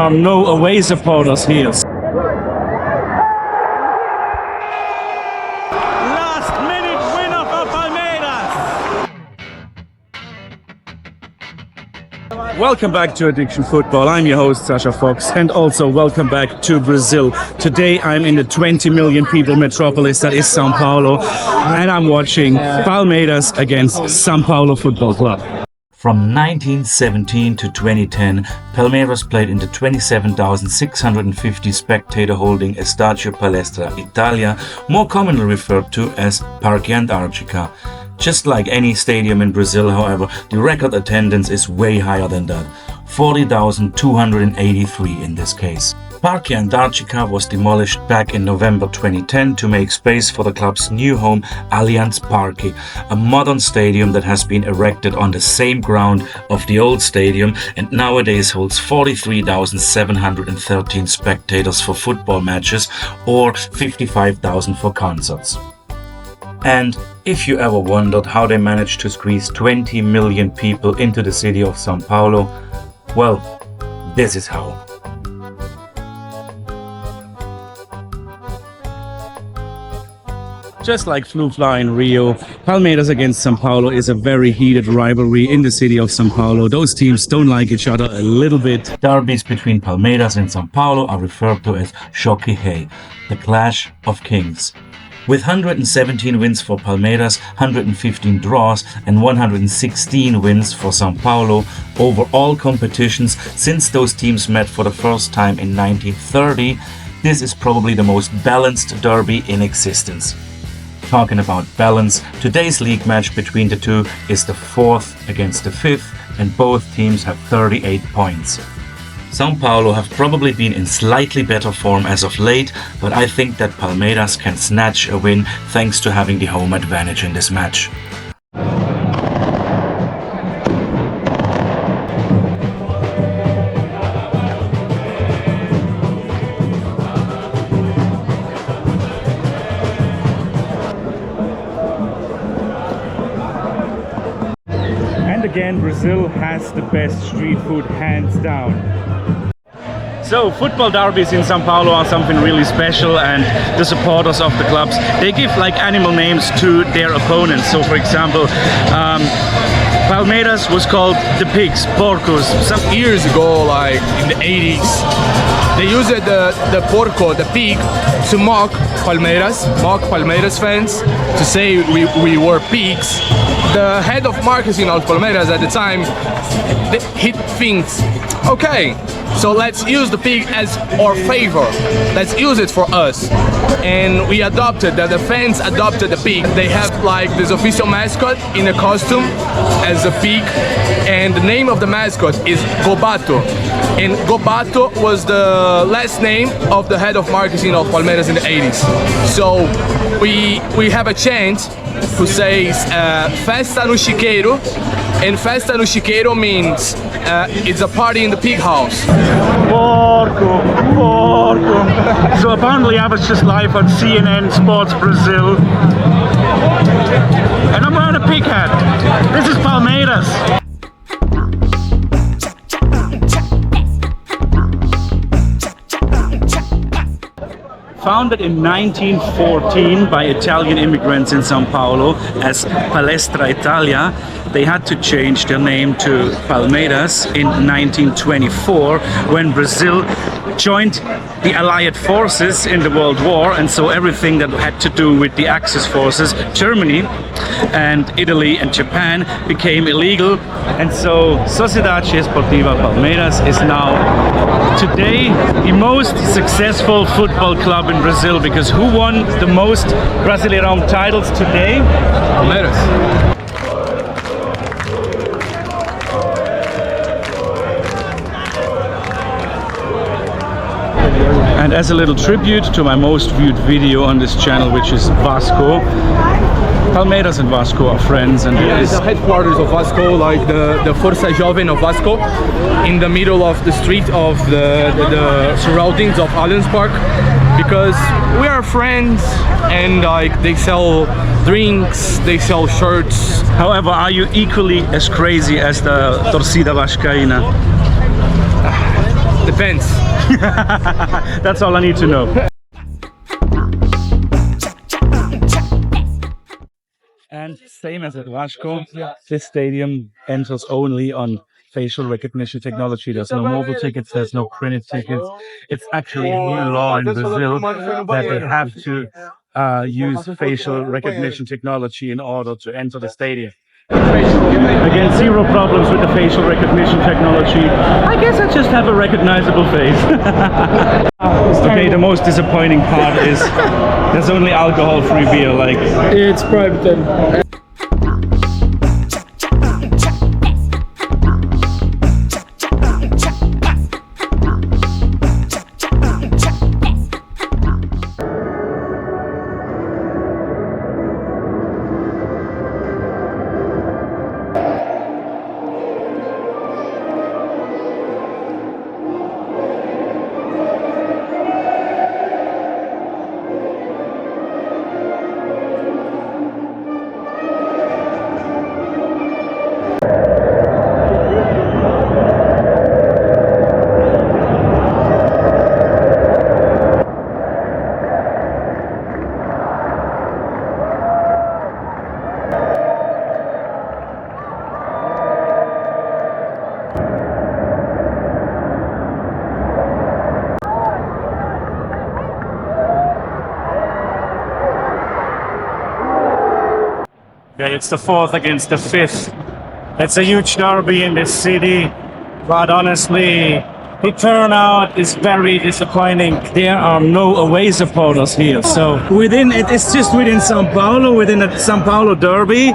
are no away supporters here. Last minute winner for Palmeiras. Welcome back to Addiction Football. I'm your host, Sasha Fox, and also welcome back to Brazil. Today I'm in the 20 million people metropolis that is São Paulo, and I'm watching Palmeiras against São Paulo Football Club. From 1917 to 2010, Palmeiras played in the 27,650 spectator-holding Estádio Palestra Itália, more commonly referred to as Parque Antártica. Just like any stadium in Brazil, however, the record attendance is way higher than that, 40,283 in this case. Parque Antártica was demolished back in November 2010 to make space for the club's new home, Allianz Parque, a modern stadium that has been erected on the same ground of the old stadium and nowadays holds 43,713 spectators for football matches or 55,000 for concerts. And if you ever wondered how they managed to squeeze 20 million people into the city of São Paulo, well, this is how. Just like Flu-Fly in Rio, Palmeiras against São Paulo is a very heated rivalry in the city of São Paulo. Those teams don't like each other a little bit. Derbies between Palmeiras and São Paulo are referred to as Choque Rei, the Clash of Kings. With 117 wins for Palmeiras, 115 draws and 116 wins for São Paulo over all competitions since those teams met for the first time in 1930, this is probably the most balanced derby in existence. Talking about balance, today's league match between the two is the 4th against the 5th, and both teams have 38 points. São Paulo have probably been in slightly better form as of late, but I think that Palmeiras can snatch a win thanks to having the home advantage in this match. Again, Brazil has the best street food, hands down. So, football derbies in São Paulo are something really special, and the supporters of the clubs, they give like animal names to their opponents. So, for example, Palmeiras was called the pigs, porcos. Some years ago, like in the 80s, they used the porco, the pig, to mock Palmeiras fans, to say we were pigs. The head of marketing of Palmeiras at the time, he thinks, okay, so let's use the pig as our favor. Let's use it for us. And we adopted that. The fans adopted the pig. They have like this official mascot in a costume as a pig, and the name of the mascot is Gobato. And Gobato was the last name of the head of marketing of Palmeiras in the 80s. So we have a chant who says Festa no Chiqueiro, and Festa no Chiqueiro means it's a party in the pig house. Porco. So apparently I was just live on CNN Sports Brazil, and I'm wearing a pig hat. This is Palmeiras. Founded in 1914 by Italian immigrants in São Paulo as Palestra Italia, they had to change their name to Palmeiras in 1924 when Brazil joined the Allied forces in the World War, and so everything that had to do with the Axis forces, Germany and Italy and Japan, became illegal, and so Sociedade Esportiva Palmeiras is now today the most successful football club in Brazil, because who won the most Brasileirão titles today? Palmeiras. And as a little tribute to my most viewed video on this channel, which is Vasco, Palmeiras and Vasco are friends, and it's the headquarters of Vasco, like the Força Jovem of Vasco, in the middle of the street of the surroundings of Allianz Park, because we are friends, and like they sell drinks, they sell shirts. However, are you equally as crazy as the Torcida Vascaína? Depends. That's all I need to know. And same as at Rashko, this stadium enters only on facial recognition technology. There's no mobile tickets, there's no printed tickets. It's actually a new law in Brazil that they have to use facial recognition technology in order to enter the stadium. Again, zero problems with the facial recognition technology. I guess I just have a recognizable face. Okay, the most disappointing part is there's only alcohol-free beer. Like, It's private then. okay, it's the 4th against the 5th. It's a huge derby in this city, but honestly, the turnout is very disappointing. There are no away supporters here. So it's just within São Paulo, within the São Paulo derby.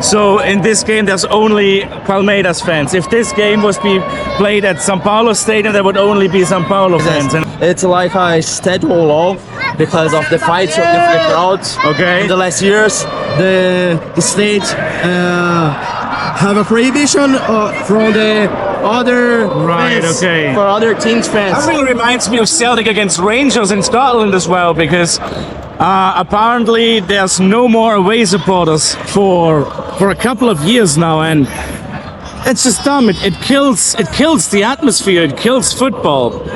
So in this game, there's only Palmeiras fans. If this game was played at São Paulo Stadium, there would only be São Paulo fans. And It's like a schedule law because of the fights with the crowds. Okay. In the last years, the state have a prohibition from the other Right, fans, okay. for other teams fans. That really reminds me of Celtic against Rangers in Scotland as well, because apparently there's no more away supporters for a couple of years now, and it's just dumb. It kills the atmosphere. It kills football.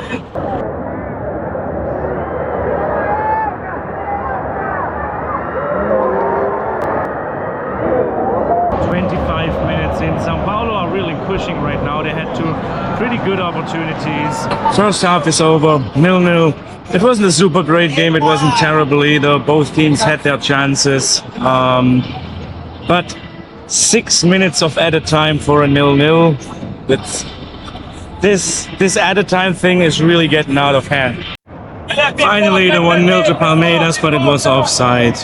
In São Paulo are really pushing right now. They had two pretty good opportunities. First half is over, 0-0. It wasn't a super great game. It wasn't terrible either. Both teams had their chances. But 6 minutes of added time for a 0-0. This added time thing is really getting out of hand. Finally, the 1-0 to Palmeiras, but it was offside.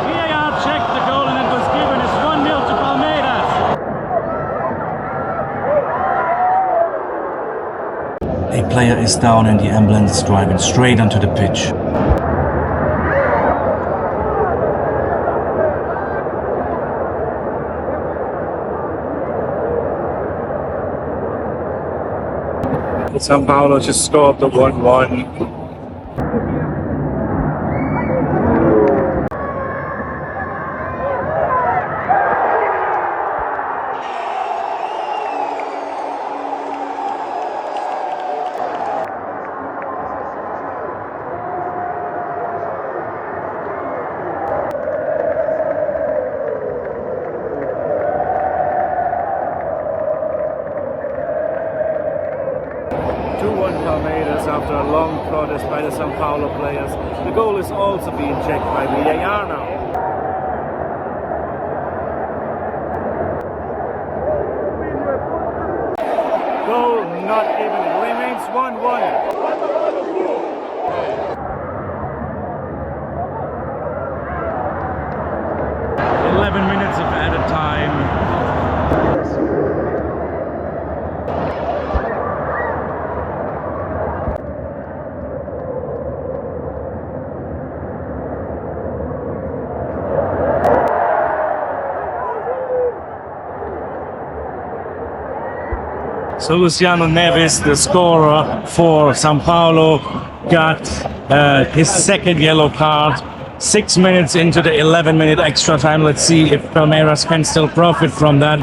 VAR checked the goal and it was given. It's 1-0 to Palmeiras. A player is down and the ambulance is driving straight onto the pitch. São Paulo just scored the 1-1. Palmeiras after a long protest by the São Paulo players. The goal is also being checked by VAR now. Goal not given. It remains 1-1. 11 minutes of added time. So Luciano Neves, the scorer for Sao Paulo, got his second yellow card. 6 minutes into the 11-minute extra time. Let's see if Palmeiras can still profit from that.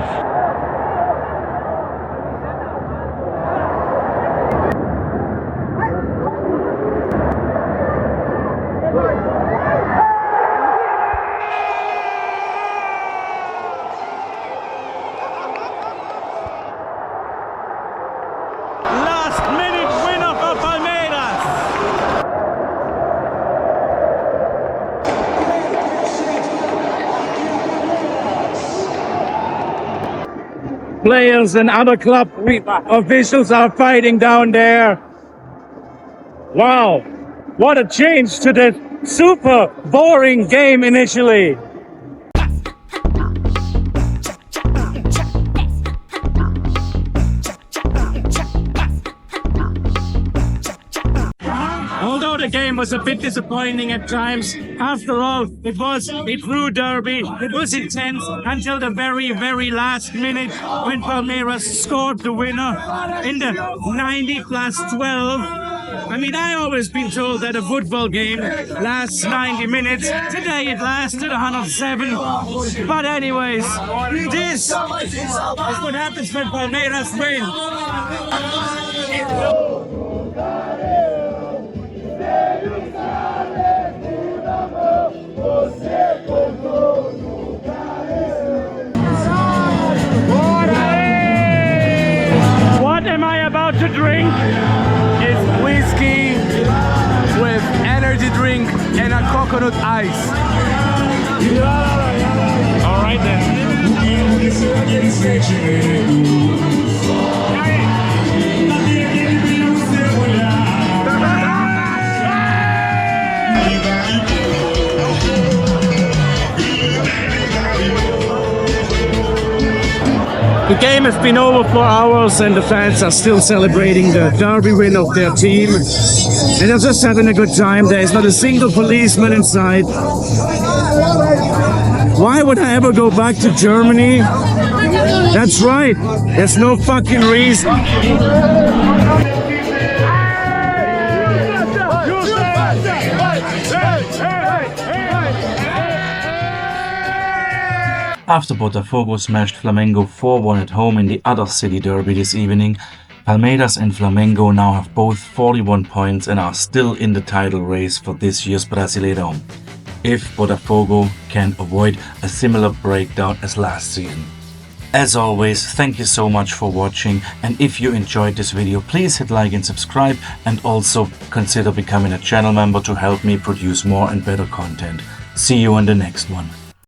Last minute winner for Palmeiras. Players and other club officials are fighting down there. Wow, what a change to the super boring game initially. Although the game was a bit disappointing at times, after all, it was a true derby. It was intense until the very, very last minute when Palmeiras scored the winner in the 90 plus 12. I mean, I always been told that a football game lasts 90 minutes. Today it lasted 107. But anyways, this is what happens when Palmeiras win. What am I about to drink? It's whiskey with energy drink and a coconut ice. All right then. The game has been over for hours and the fans are still celebrating the derby win of their team. And they're just having a good time. There is not a single policeman inside. Why would I ever go back to Germany? That's right. There's no fucking reason. After Botafogo smashed Flamengo 4-1 at home in the other city derby this evening, Palmeiras and Flamengo now have both 41 points and are still in the title race for this year's Brasileirão, if Botafogo can avoid a similar breakdown as last season. As always, thank you so much for watching, and if you enjoyed this video, please hit like and subscribe, and also consider becoming a channel member to help me produce more and better content. See you in the next one.